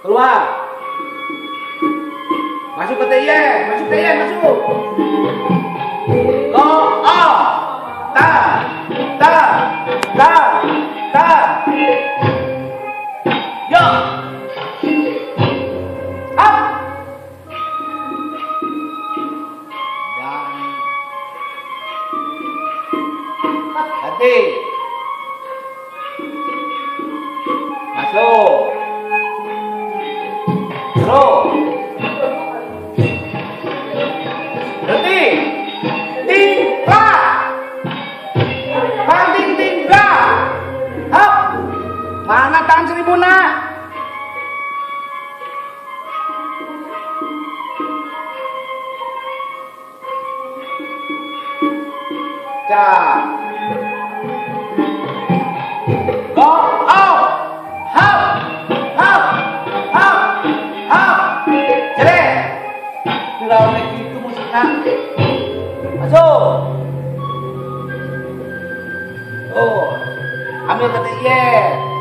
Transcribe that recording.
keluar. Masuk ke TY, masuk TY, masuk. Go on. Ta, ta, ta, ta. Yo. Up. Dan hati. Masuk. Terus. Berhenti. Tinggal. Banting tinggal. Hop. Mana tangan seribu nak? Cak. Go out. Hop. Hop. Hop. Hop. Jadi. Kalau lagi itu musiknya. Masuk. Oh. Ambil ke TY.